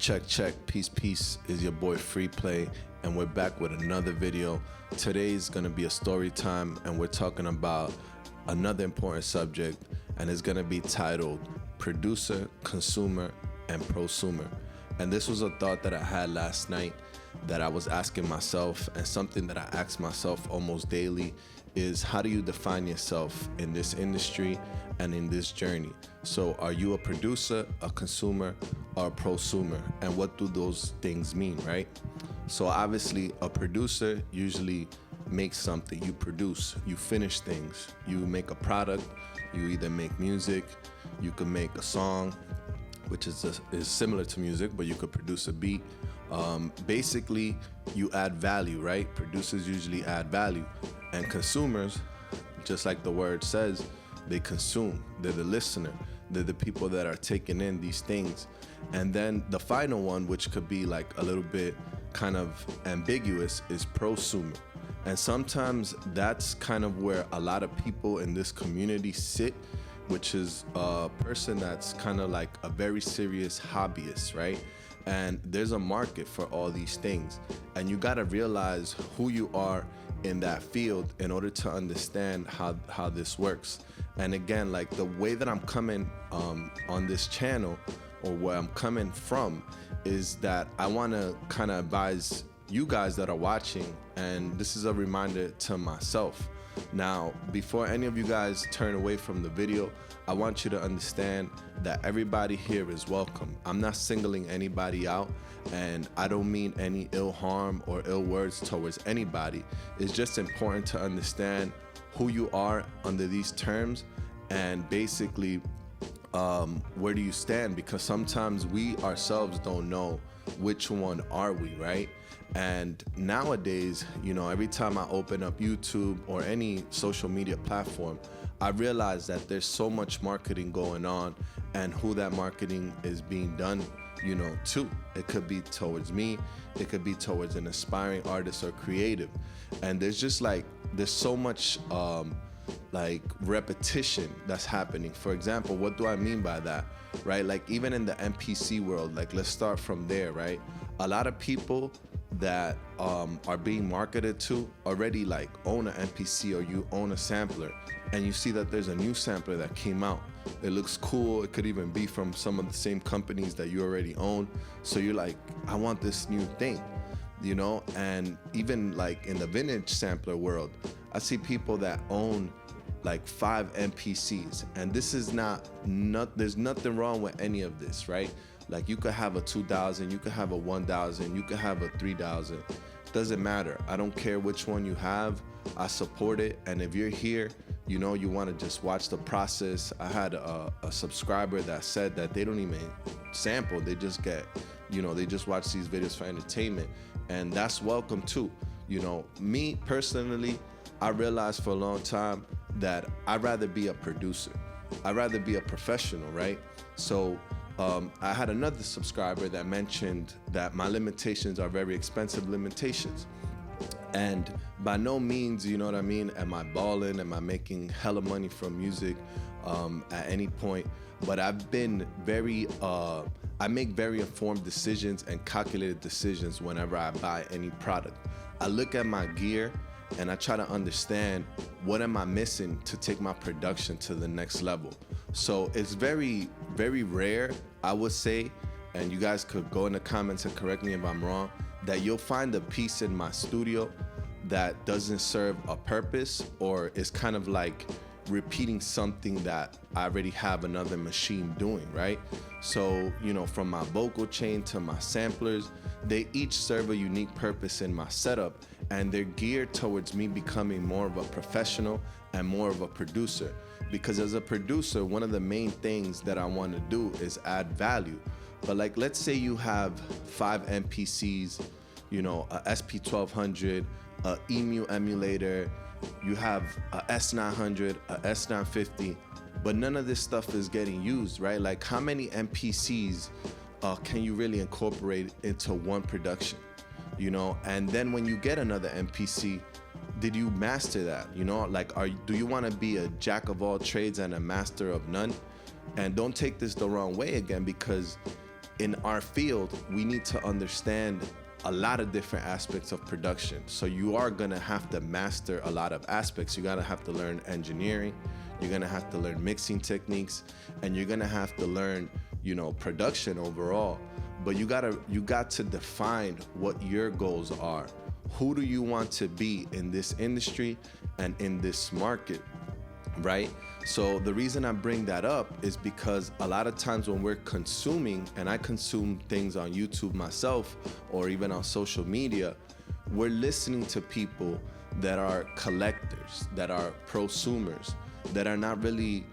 Check, peace, is your boy Free Play, and we're back with another video. Today's gonna be a story time, and we're talking about another important subject, and it's gonna be titled Producer, Consumer, and Prosumer. And this was a thought that I had last night that I was asking myself, and something that I ask myself almost daily is, how do you define yourself in this industry and in this journey? So are you a producer, a consumer, or a prosumer? And what do those things mean, right? So obviously a producer usually makes something. You produce, you finish things, you make a product, you either make music, you can make a song, which is similar to music, but you could produce a beat. Basically, you add value, right? Producers usually add value. And consumers, just like the word says, they consume. They're the listener. They're the people that are taking in these things. And then the final one, which could be like a little bit kind of ambiguous, is prosumer. And sometimes that's kind of where a lot of people in this community sit, which is a person that's kind of like a very serious hobbyist, right? And there's a market for all these things. And you gotta realize who you are in that field in order to understand how this works. And again, like the way that I'm coming on this channel, or where I'm coming from, is that I wanna kind of advise you guys that are watching, and this is a reminder to myself. Now, before any of you guys turn away from the video, I want you to understand that everybody here is welcome. I'm not singling anybody out, and I don't mean any ill harm or ill words towards anybody. It's just important to understand who you are under these terms, and basically where do you stand, because sometimes we ourselves don't know which one are we, right? And nowadays, you know, every time I open up YouTube or any social media platform, I realize that there's so much marketing going on, and who that marketing is being done, you know, to. It could be towards me, it could be towards an aspiring artist or creative. And there's just like, there's so much like repetition that's happening. For example, what do I mean by that, right? Like even in the NPC world, like let's start from there, right? A lot of people that are being marketed to already like own an NPC, or you own a sampler, and you see that there's a new sampler that came out. It looks cool. It could even be from some of the same companies that you already own. So you're like, I want this new thing, you know? And even like in the vintage sampler world, I see people that own like 5 NPCs, and this is there's nothing wrong with any of this, right? Like you could have a 2,000, you could have a 1,000, you could have a 3,000. Doesn't matter. I don't care which one you have. I support it. And if you're here, you know, you want to just watch the process. I had a subscriber that said that they don't even sample. They just get, you know, they just watch these videos for entertainment. And that's welcome too. You know, me personally, I realized for a long time that I'd rather be a producer. I'd rather be a professional, right? So I had another subscriber that mentioned that my limitations are very expensive limitations. And by no means, you know what I mean, am I balling, am I making hella money from music at any point. But I've been very, I make very informed decisions and calculated decisions whenever I buy any product. I look at my gear and I try to understand what am I missing to take my production to the next level. So it's very, very rare, I would say, and you guys could go in the comments and correct me if I'm wrong, that you'll find a piece in my studio that doesn't serve a purpose, or is kind of like repeating something that I already have another machine doing, right? So, you know, from my vocal chain to my samplers, they each serve a unique purpose in my setup, and they're geared towards me becoming more of a professional and more of a producer. Because as a producer, one of the main things that I want to do is add value. But like, let's say you have 5 MPCs, you know, a SP1200, a EMU emulator, you have a S900, a S950, but none of this stuff is getting used, right? Like how many MPCs can you really incorporate into one production, you know? And then when you get another MPC, did you master that? You know, like, do you want to be a jack of all trades and a master of none? And don't take this the wrong way again, because in our field, we need to understand a lot of different aspects of production. So you are gonna have to master a lot of aspects. You're gonna have to learn engineering, you're gonna have to learn mixing techniques, and you're gonna have to learn, production overall. But you got to define what your goals are. Who do you want to be in this industry and in this market, right? So the reason I bring that up is because a lot of times when we're consuming, and I consume things on YouTube myself or even on social media, we're listening to people that are collectors, that are prosumers, that are not really,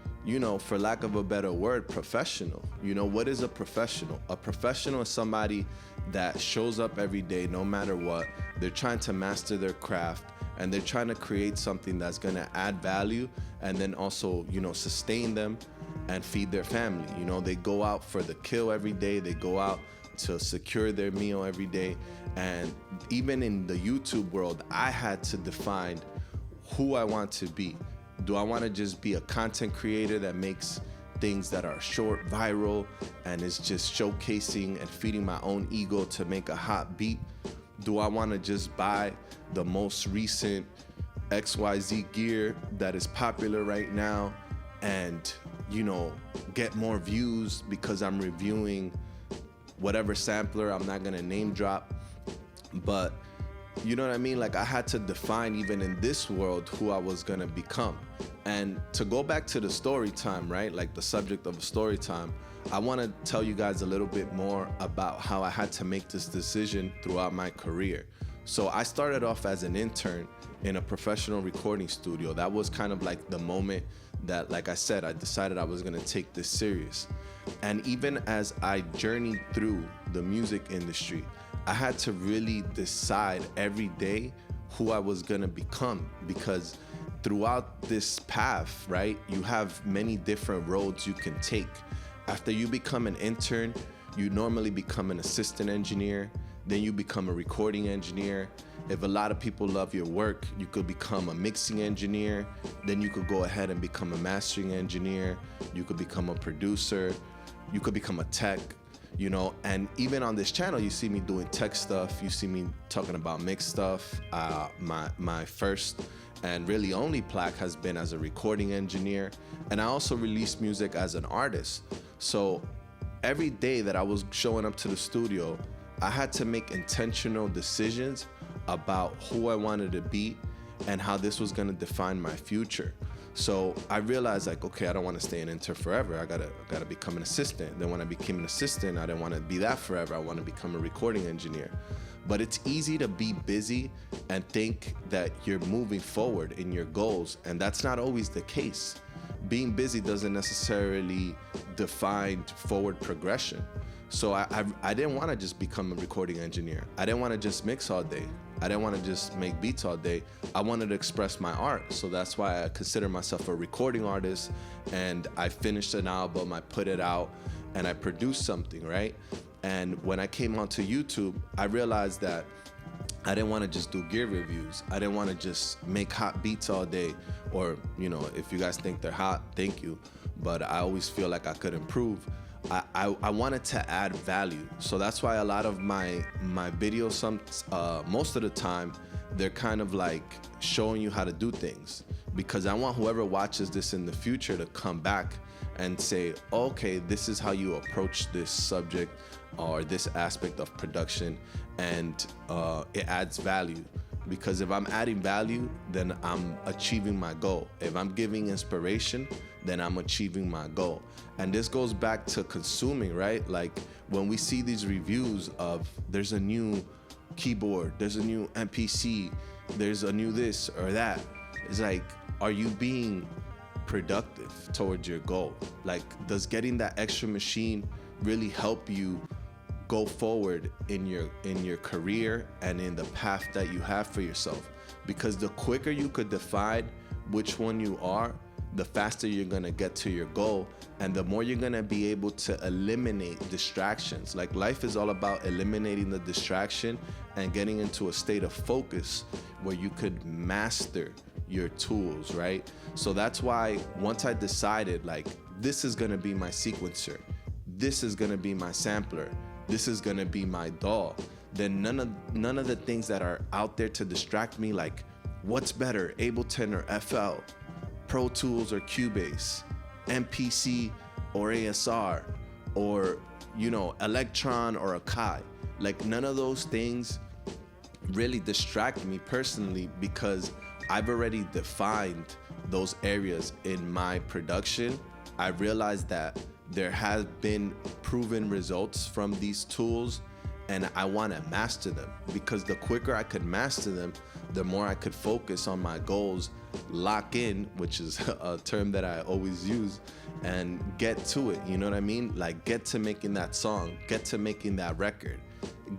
for lack of a better word, professional. What is a professional? A professional is somebody that shows up every day, no matter what. They're trying to master their craft, and they're trying to create something that's gonna add value and then also, sustain them and feed their family. They go out for the kill every day. They go out to secure their meal every day. And even in the YouTube world, I had to define who I want to be. Do I want to just be a content creator that makes things that are short, viral, and is just showcasing and feeding my own ego to make a hot beat? Do I want to just buy the most recent XYZ gear that is popular right now and, get more views because I'm reviewing whatever sampler? I'm not going to name drop, but you know what I mean? Like, I had to define, even in this world, who I was gonna become. And to go back to the story time, right? Like the subject of a story time, I wanna tell you guys a little bit more about how I had to make this decision throughout my career. So I started off as an intern in a professional recording studio. That was kind of like the moment that, like I said, I decided I was gonna take this serious. And even as I journeyed through the music industry, I had to really decide every day who I was gonna become, because throughout this path, right, you have many different roads you can take. After you become an intern, you normally become an assistant engineer, then you become a recording engineer. If a lot of people love your work, you could become a mixing engineer, then you could go ahead and become a mastering engineer, you could become a producer, you could become a tech. And even on this channel, you see me doing tech stuff. You see me talking about mix stuff. My first and really only plaque has been as a recording engineer. And I also release music as an artist. So every day that I was showing up to the studio, I had to make intentional decisions about who I wanted to be and how this was gonna define my future. So I realized, like, okay, I don't want to stay an intern forever. I gotta become an assistant. Then when I became an assistant, I didn't want to be that forever. I want to become a recording engineer. But it's easy to be busy and think that you're moving forward in your goals, and that's not always the case. Being busy doesn't necessarily define forward progression. So I didn't want to just become a recording engineer. I didn't want to just mix all day. I didn't want to just make beats all day. I wanted to express my art. So that's why I consider myself a recording artist. And I finished an album, I put it out, and I produced something, right? And when I came onto YouTube, I realized that I didn't want to just do gear reviews. I didn't want to just make hot beats all day. Or, if you guys think they're hot, thank you. But I always feel like I could improve. I wanted to add value. So that's why a lot of my videos, most of the time, they're kind of like showing you how to do things, because I want whoever watches this in the future to come back and say, okay, this is how you approach this subject or this aspect of production, and it adds value. Because if I'm adding value, then I'm achieving my goal. If I'm giving inspiration, then I'm achieving my goal. And this goes back to consuming, right? Like when we see these reviews of there's a new keyboard, there's a new MPC, there's a new this or that, it's like, are you being productive towards your goal? Like, does getting that extra machine really help you go forward in your career and in the path that you have for yourself? Because the quicker you could define which one you are, the faster you're gonna get to your goal, and the more you're gonna be able to eliminate distractions. Like, life is all about eliminating the distraction and getting into a state of focus where you could master your tools, right? So that's why once I decided, like, this is gonna be my sequencer, this is gonna be my sampler, this is gonna be my DAW, then none of the things that are out there to distract me, like what's better, Ableton or FL, Pro Tools or Cubase, MPC or ASR, or Electron or Akai. Like none of those things really distract me personally, because I've already defined those areas in my production. I realized that there has been proven results from these tools, and I want to master them, because the quicker I could master them, the more I could focus on my goals, lock in, which is a term that I always use, and get to it. You know what I mean? Like get to making that song, get to making that record,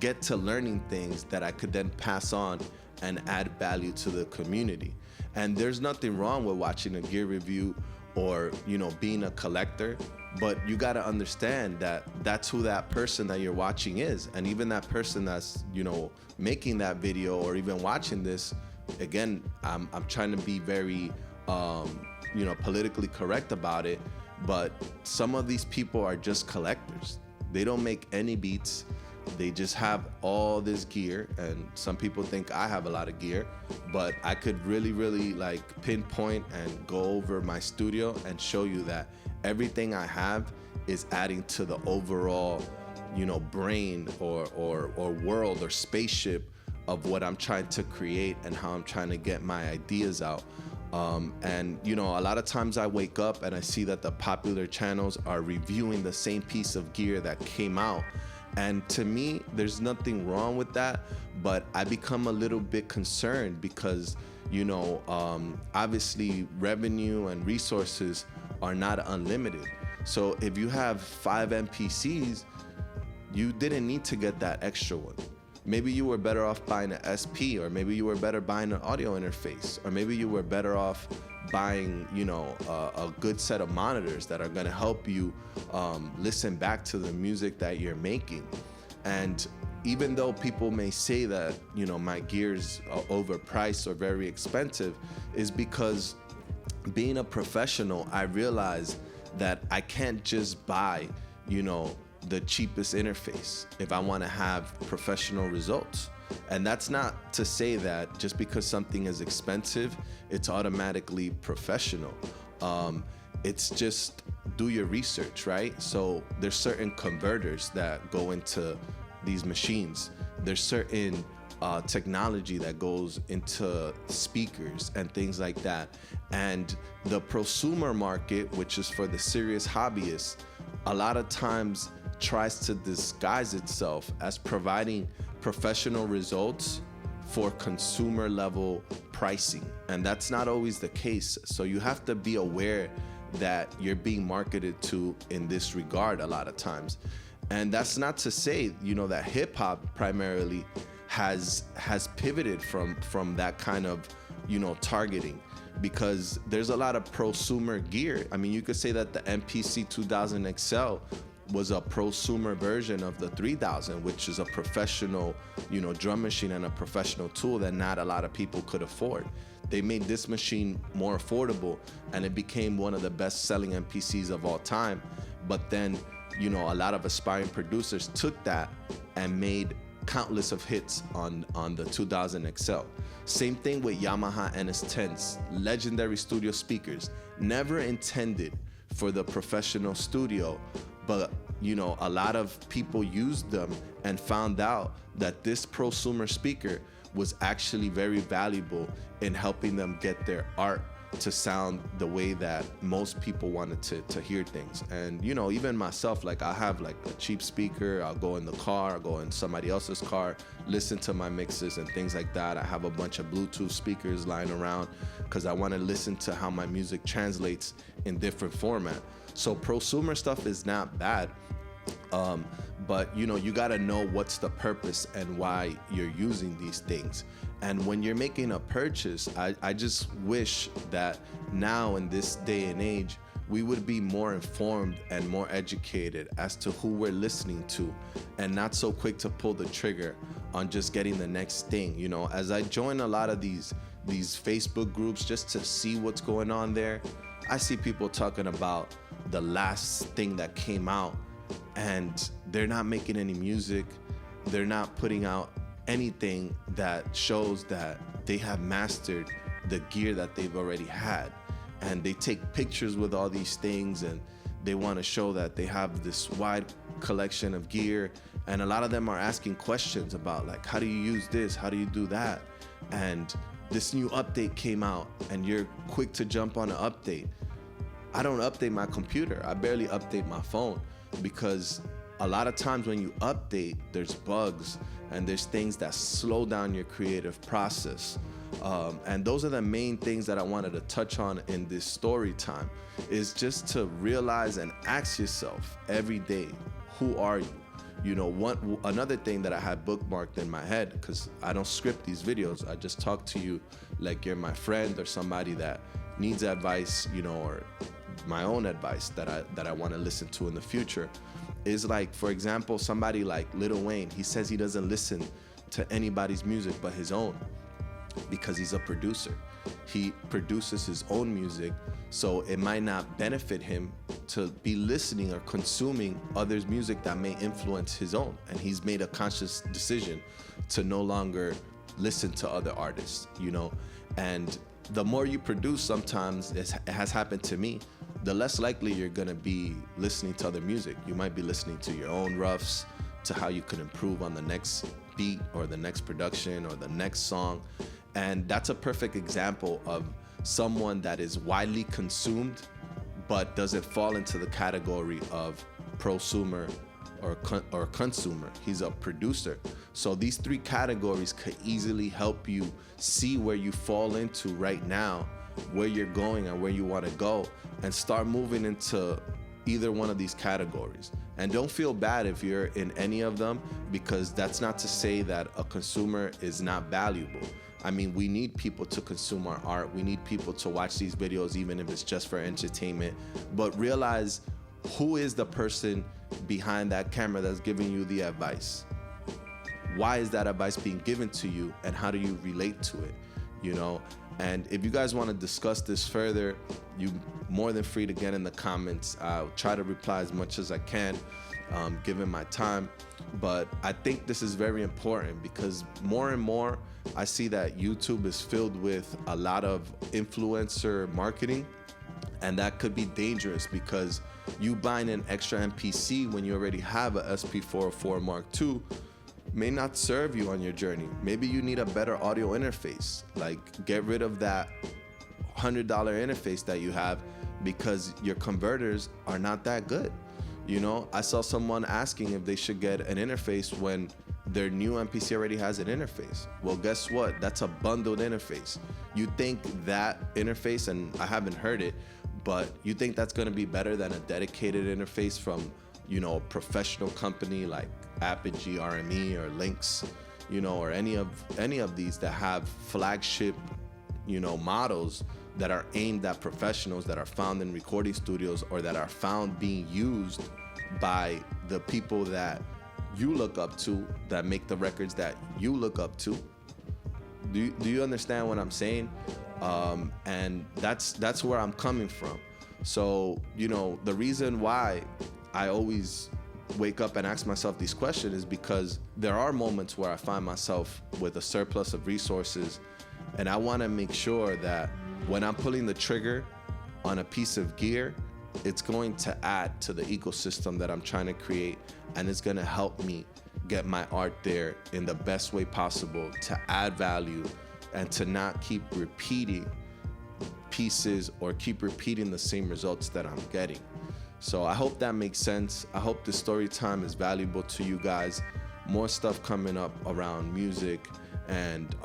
get to learning things that I could then pass on and add value to the community. And there's nothing wrong with watching a gear review or being a collector, but you got to understand that that's who that person that you're watching is. And even that person that's making that video or even watching this, again, I'm trying to be very politically correct about it, but some of these people are just collectors. They don't make any beats. They just have all this gear, and some people think I have a lot of gear, but I could really like pinpoint and go over my studio and show you that everything I have is adding to the overall, brain or world or spaceship of what I'm trying to create and how I'm trying to get my ideas out. And a lot of times I wake up and I see that the popular channels are reviewing the same piece of gear that came out. And to me, there's nothing wrong with that, but I become a little bit concerned because, obviously revenue and resources are not unlimited. So if you have 5 MPCs, you didn't need to get that extra one. Maybe you were better off buying an SP, or maybe you were better buying an audio interface, or maybe you were better off buying, a good set of monitors that are going to help you listen back to the music that you're making. And even though people may say that, my gear's overpriced or very expensive, is because being a professional, I realize that I can't just buy, the cheapest interface if I want to have professional results. And that's not to say that just because something is expensive, it's automatically professional. It's just do your research, right? So there's certain converters that go into these machines. There's certain technology that goes into speakers and things like that. And the prosumer market, which is for the serious hobbyists, a lot of times tries to disguise itself as providing professional results for consumer level pricing. And that's not always the case. So you have to be aware that you're being marketed to in this regard a lot of times. And that's not to say, that hip hop primarily has pivoted from that kind of, targeting, because there's a lot of prosumer gear. I mean, you could say that the MPC 2000 XL was a prosumer version of the 3000, which is a professional, drum machine and a professional tool that not a lot of people could afford. They made this machine more affordable, and it became one of the best-selling MPCs of all time. But then, a lot of aspiring producers took that and made countless of hits on the 2000 XL. Same thing with Yamaha NS10s, legendary studio speakers, never intended for the professional studio, but a lot of people used them and found out that this prosumer speaker was actually very valuable in helping them get their art to sound the way that most people wanted to hear things. And even myself, like I have like a cheap speaker, I'll go in the car, I'll go in somebody else's car, listen to my mixes and things like that. I have a bunch of Bluetooth speakers lying around because I want to listen to how my music translates in different format. So prosumer stuff is not bad, but you got to know what's the purpose and why you're using these things. And when you're making a purchase, I just wish that now in this day and age, we would be more informed and more educated as to who we're listening to, and not so quick to pull the trigger on just getting the next thing. As I join a lot of these Facebook groups just to see what's going on there, I see people talking about the last thing that came out and they're not making any music. They're not putting out anything that shows that they have mastered the gear that they've already had. And they take pictures with all these things, and they want to show that they have this wide collection of gear. And a lot of them are asking questions about, like, how do you use this? How do you do that? And this new update came out, and you're quick to jump on an update. I don't update my computer. I barely update my phone, because a lot of times when you update, there's bugs and there's things that slow down your creative process. And those are the main things that I wanted to touch on in this story time, is just to realize and ask yourself every day, who are you? You know, another thing that I had bookmarked in my head, because I don't script these videos, I just talk to you like you're my friend or somebody that needs advice, you know, or my own advice that I want to listen to in the future, is like, for example, somebody like Lil Wayne. He says he doesn't listen to anybody's music but his own, because he's a producer. He produces his own music, so it might not benefit him to be listening or consuming others' music that may influence his own. And he's made a conscious decision to no longer listen to other artists, you know. And the more you produce, sometimes it has happened to me, the less likely you're gonna be listening to other music. You might be listening to your own roughs, to how you could improve on the next beat or the next production or the next song. And that's a perfect example of someone that is widely consumed but doesn't fall into the category of prosumer or consumer. He's a producer. So these three categories could easily help you see where you fall into right now, where you're going and where you want to go, and start moving into either one of these categories. And don't feel bad if you're in any of them, because that's not to say that a consumer is not valuable. I mean, we need people to consume our art. We need people to watch these videos, even if it's just for entertainment. But realize, who is the person behind that camera that's giving you the advice? Why is that advice being given to you, and how do you relate to it? You know, and if you guys want to discuss this further, you're more than free to get in the comments. I'll try to reply as much as I can, given my time. But I think this is very important, because more and more I see that YouTube is filled with a lot of influencer marketing, and that could be dangerous, because you buying an extra MPC when you already have a SP404 Mark II may not serve you on your journey. Maybe you need a better audio interface. Like, get rid of that $100 interface that you have, because your converters are not that good. You know, I saw someone asking if they should get an interface when their new MPC already has an interface. Well, guess what? That's a bundled interface. You think that interface, and I haven't heard it, but you think that's gonna be better than a dedicated interface from, you know, a professional company like Apogee, RME, or Lynx, you know, or any of these that have flagship, you know, models that are aimed at professionals, that are found in recording studios, or that are found being used by the people that you look up to, that make the records that you look up to. Do you understand what I'm saying? And that's where I'm coming from. So, you know, the reason why I always wake up and ask myself these questions is because there are moments where I find myself with a surplus of resources, and I want to make sure that when I'm pulling the trigger on a piece of gear, it's going to add to the ecosystem that I'm trying to create, and it's going to help me get my art there in the best way possible, to add value and to not keep repeating pieces or keep repeating the same results that I'm getting. So I hope that makes sense. I hope this story time is valuable to you guys. More stuff coming up around music and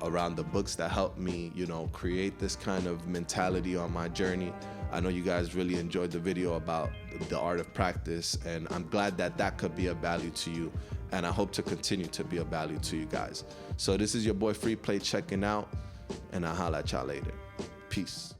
around the books that helped me, you know, create this kind of mentality on my journey. I know you guys really enjoyed the video about the art of practice, and I'm glad that that could be of value to you, and I hope to continue to be of value to you guys. So this is your boy Free Play checking out, and I'll holla at y'all later. Peace.